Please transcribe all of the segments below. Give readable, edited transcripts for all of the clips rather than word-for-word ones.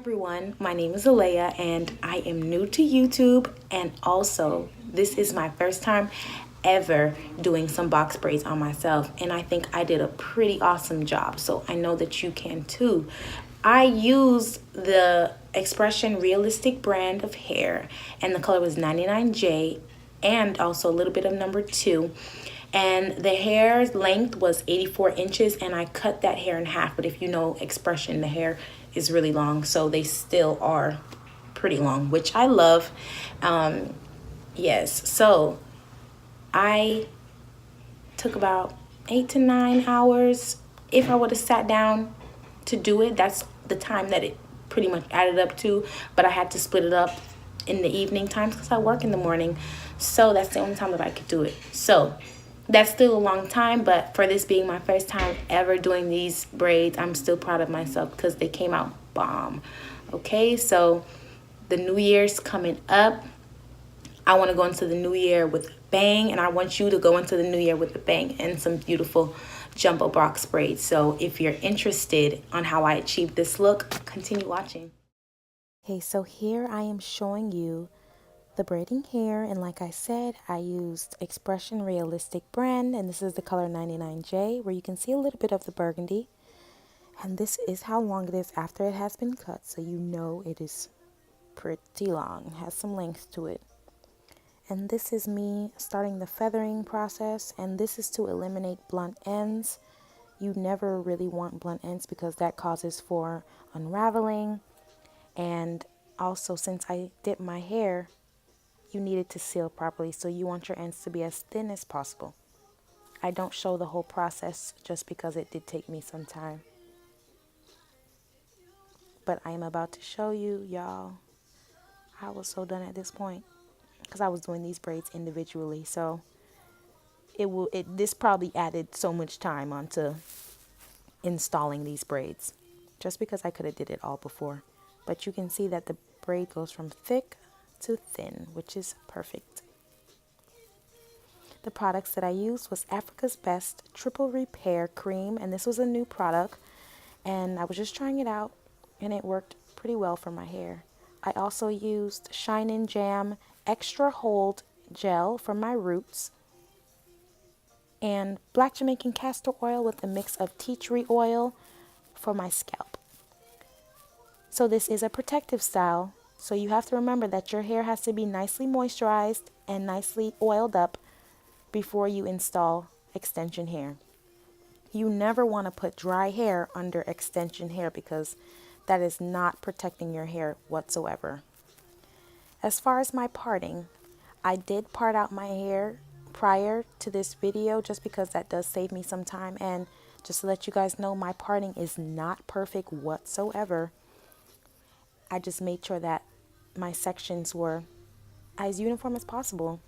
everyone, my name is Alea and I am new to YouTube, and also this is my first time ever doing some box braids on myself, and I think I did a pretty awesome job, so I know that you can too. I used the Expression Realistic brand of hair and the color was 99J and also a little bit of number 2, and the hair length was 84 inches, and I cut that hair in half. But if you know Expression, the hair is really long, so they still are pretty long, which I love. Yes, so I took about 8 to 9 hours. If I would have sat down to do it, that's the time that it pretty much added up to, but I had to split it up in the evening times because I work in the morning, so that's the only time that I could do it. So that's still a long time, but for this being my first time ever doing these braids, I'm still proud of myself because they came out bomb. Okay, so the new year's coming up. I want to go into the new year with a bang, and I want you to go into the new year with a bang and some beautiful jumbo box braids. So if you're interested on how I achieved this look, continue watching. Okay, so here I am showing you the braiding hair, and like I said, I used Expression Realistic brand, and this is the color 99J, where you can see a little bit of the burgundy. And this is how long it is after it has been cut, so you know it is pretty long. It has some length to it. And this is me starting the feathering process, and this is to eliminate blunt ends. You never really want blunt ends because that causes for unraveling, and also since I dip my hair, you need it to seal properly, so you want your ends to be as thin as possible. I don't show the whole process just because it did take me some time, but I am about to show you, y'all. I was so done at this point because I was doing these braids individually, so this probably added so much time onto installing these braids just because I could have did it all before. But you can see that the braid goes from thick to thin, which is perfect. The products that I used was Africa's Best Triple Repair Cream, and this was a new product, and I was just trying it out, and it worked pretty well for my hair. I also used Shine In Jam Extra Hold Gel for my roots, and Black Jamaican Castor Oil with a mix of tea tree oil for my scalp. So this is a protective style, so you have to remember that your hair has to be nicely moisturized and nicely oiled up before you install extension hair. You never want to put dry hair under extension hair because that is not protecting your hair whatsoever. As far as my parting, I did part out my hair prior to this video just because that does save me some time, and just to let you guys know, my parting is not perfect whatsoever. I just made sure that my sections were as uniform as possible.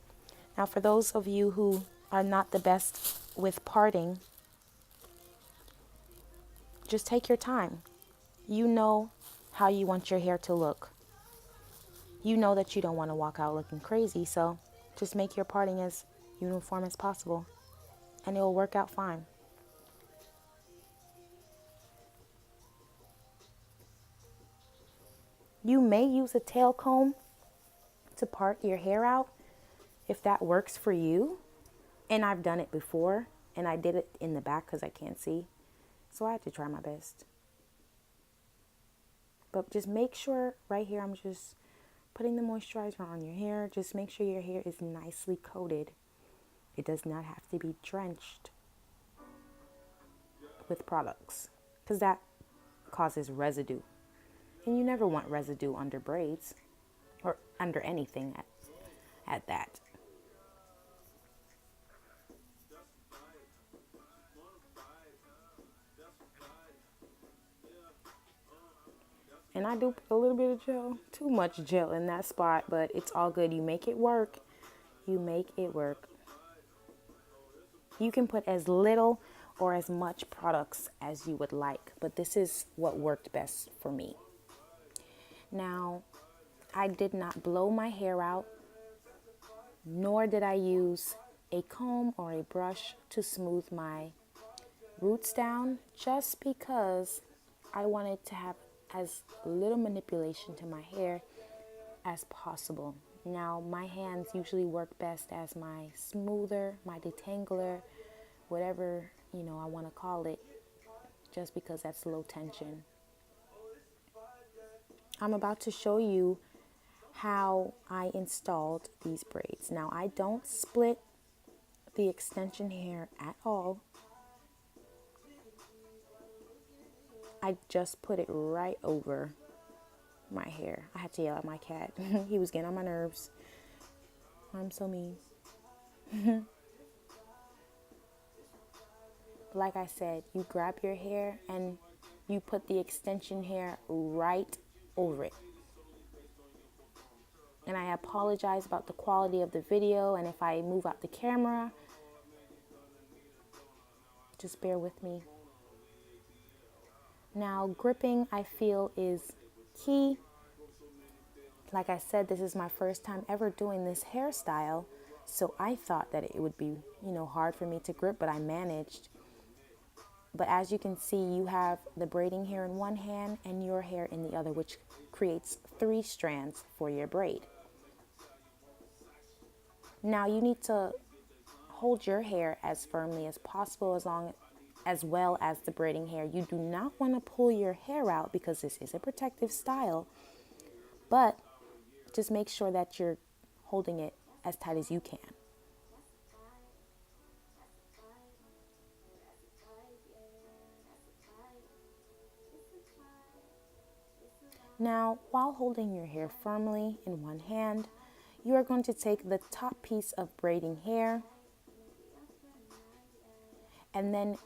Now, for those of you who are not the best with parting, just take your time. You know how you want your hair to look. You know that you don't want to walk out looking crazy, so just make your parting as uniform as possible, and it will work out fine. You may use a tail comb to part your hair out if that works for you. And I've done it before, and I did it in the back because I can't see. So I had to try my best. But just make sure, right here, I'm just putting the moisturizer on your hair. Just make sure your hair is nicely coated. It does not have to be drenched with products because that causes residue. And you never want residue under braids or under anything at that. And I do put a little bit of gel, too much gel in that spot, but it's all good. You make it work. You make it work. You can put as little or as much products as you would like, but this is what worked best for me. Now, I did not blow my hair out, nor did I use a comb or a brush to smooth my roots down, just because I wanted to have as little manipulation to my hair as possible. Now, my hands usually work best as my smoother, my detangler, whatever, I want to call it, just because that's low tension. I'm about to show you how I installed these braids. Now, I don't split the extension hair at all. I just put it right over my hair. I had to yell at my cat. He was getting on my nerves. I'm so mean. Like I said, you grab your hair and you put the extension hair right over it. And I apologize about the quality of the video, and if I move out the camera, just bear with me. Now, gripping, I feel, is key. Like I said, this is my first time ever doing this hairstyle, so I thought that it would be, hard for me to grip, but I managed. But as you can see, you have the braiding hair in one hand and your hair in the other, which creates 3 strands for your braid. Now you need to hold your hair as firmly as possible, as well as the braiding hair. You do not want to pull your hair out because this is a protective style, but just make sure that you're holding it as tight as you can. Now, while holding your hair firmly in one hand, you are going to take the top piece of braiding hair, and then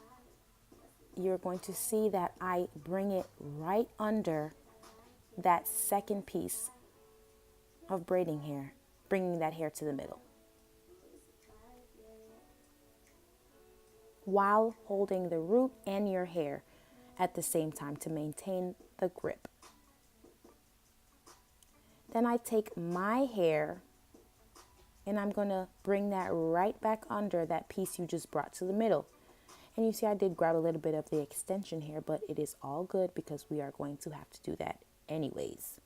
you're going to see that I bring it right under that second piece of braiding hair, bringing that hair to the middle, while holding the root and your hair at the same time to maintain the grip. Then I take my hair and I'm going to bring that right back under that piece you just brought to the middle. And you see I did grab a little bit of the extension here, but it is all good because we are going to have to do that anyways.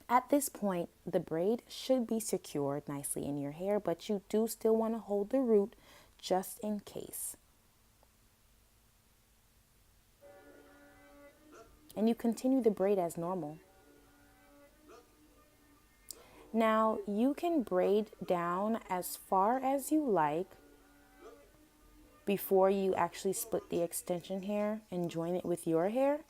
At this point, the braid should be secured nicely in your hair, but you do still want to hold the root just in case. And you continue the braid as normal. Now, you can braid down as far as you like before you actually split the extension hair and join it with your hair.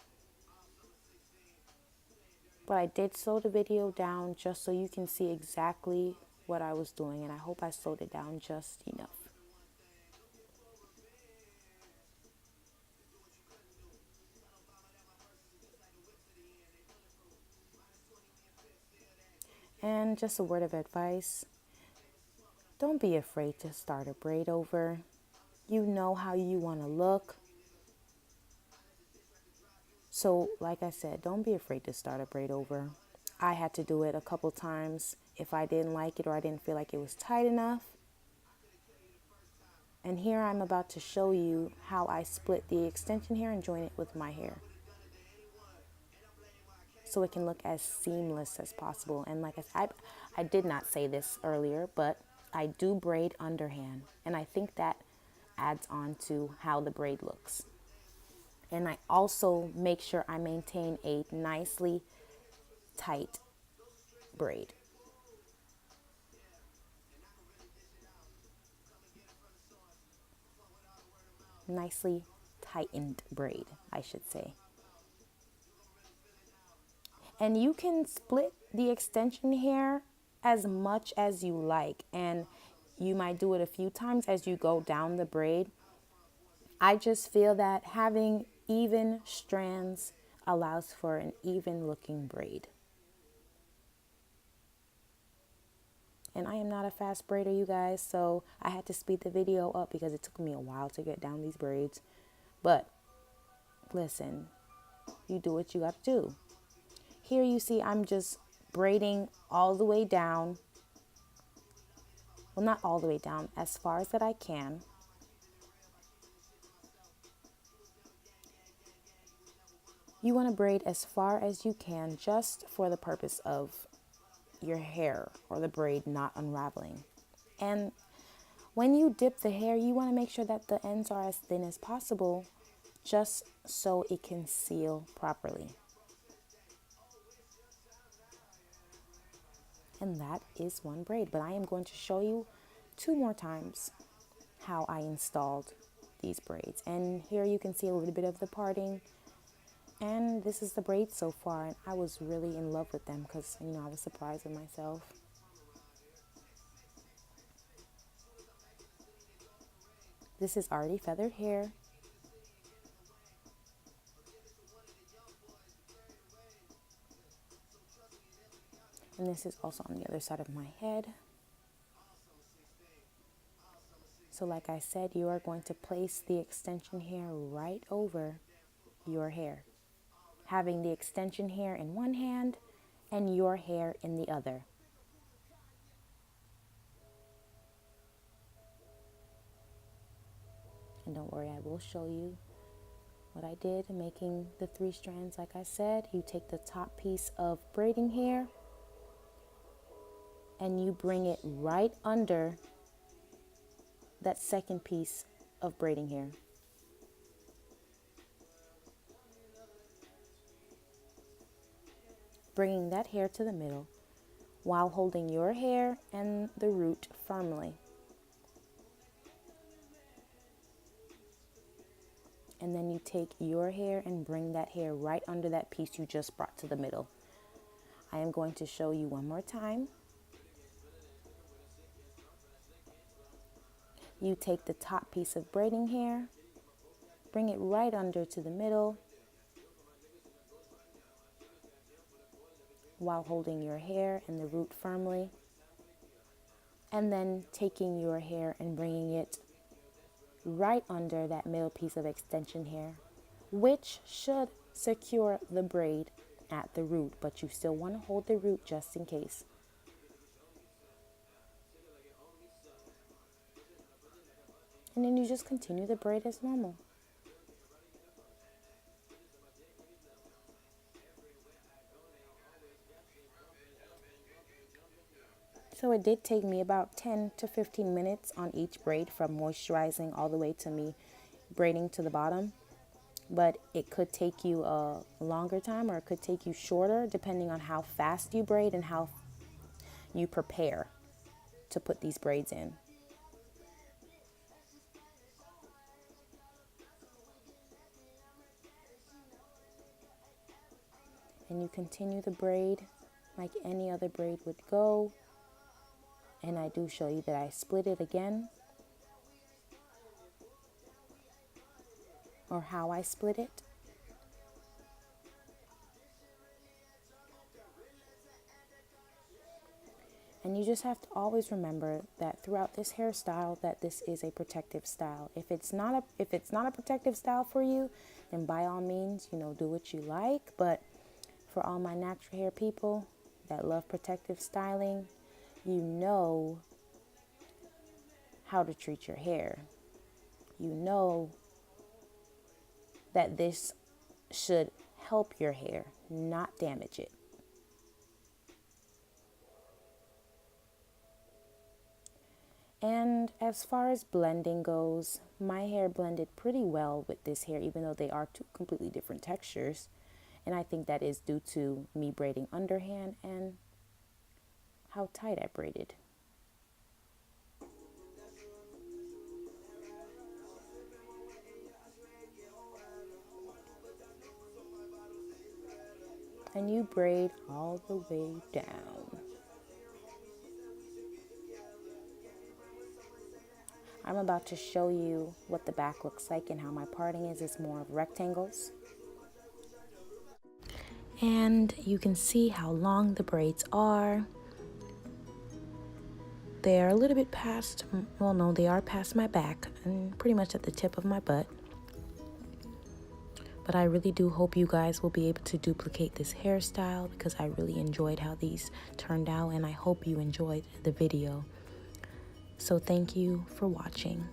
But I did slow the video down just so you can see exactly what I was doing, and I hope I slowed it down just enough. And just a word of advice, don't be afraid to start a braid over. You know how you want to look. So like I said, don't be afraid to start a braid over. I had to do it a couple times if I didn't like it or I didn't feel like it was tight enough. And here I'm about to show you how I split the extension hair and join it with my hair, so it can look as seamless as possible. And like I did not say this earlier, but I do braid underhand, and I think that adds on to how the braid looks. And I also make sure I maintain a nicely tight braid. Nicely tightened braid, I should say. And you can split the extension hair as much as you like, and you might do it a few times as you go down the braid. I just feel that having even strands allows for an even looking braid. And I am not a fast braider, you guys, so I had to speed the video up because it took me a while to get down these braids. But listen, you do what you got to do. Here you see I'm just braiding all the way down. Well, not all the way down, as far as that I can. You want to braid as far as you can just for the purpose of your hair or the braid not unraveling. And when you dip the hair, you want to make sure that the ends are as thin as possible just so it can seal properly. And that is one braid, but I am going to show you 2 more times how I installed these braids. And here you can see a little bit of the parting. And this is the braids so far, and I was really in love with them because, you know, I was surprised with myself. This is already feathered hair. And this is also on the other side of my head. So like I said, you are going to place the extension hair right over your hair, having the extension hair in one hand and your hair in the other. And don't worry, I will show you what I did making the 3 strands. Like I said, you take the top piece of braiding hair and you bring it right under that second piece of braiding hair. Bringing that hair to the middle while holding your hair and the root firmly. And then you take your hair and bring that hair right under that piece you just brought to the middle. I am going to show you one more time. You take the top piece of braiding hair, bring it right under to the middle while holding your hair and the root firmly, and then taking your hair and bringing it right under that middle piece of extension hair, which should secure the braid at the root, but you still want to hold the root just in case. And then you just continue the braid as normal. So it did take me about 10 to 15 minutes on each braid, from moisturizing all the way to me braiding to the bottom. But it could take you a longer time, or it could take you shorter, depending on how fast you braid and how you prepare to put these braids in. And you continue the braid like any other braid would go. And I do show you that I split it again, or how I split it. And you just have to always remember that throughout this hairstyle, that this is a protective style. If it's not a protective style for you, then by all means, you know, do what you like. But for all my natural hair people that love protective styling, you know how to treat your hair. You know that this should help your hair, not damage it. And as far as blending goes, my hair blended pretty well with this hair, even though they are 2 completely different textures. And I think that is due to me braiding underhand and how tight I braided. And you braid all the way down. I'm about to show you what the back looks like and how my parting is. It's more of rectangles. And you can see how long the braids are. They are a little bit past, well, no, they are past my back and pretty much at the tip of my butt. But I really do hope you guys will be able to duplicate this hairstyle, because I really enjoyed how these turned out, and I hope you enjoyed the video. So thank you for watching.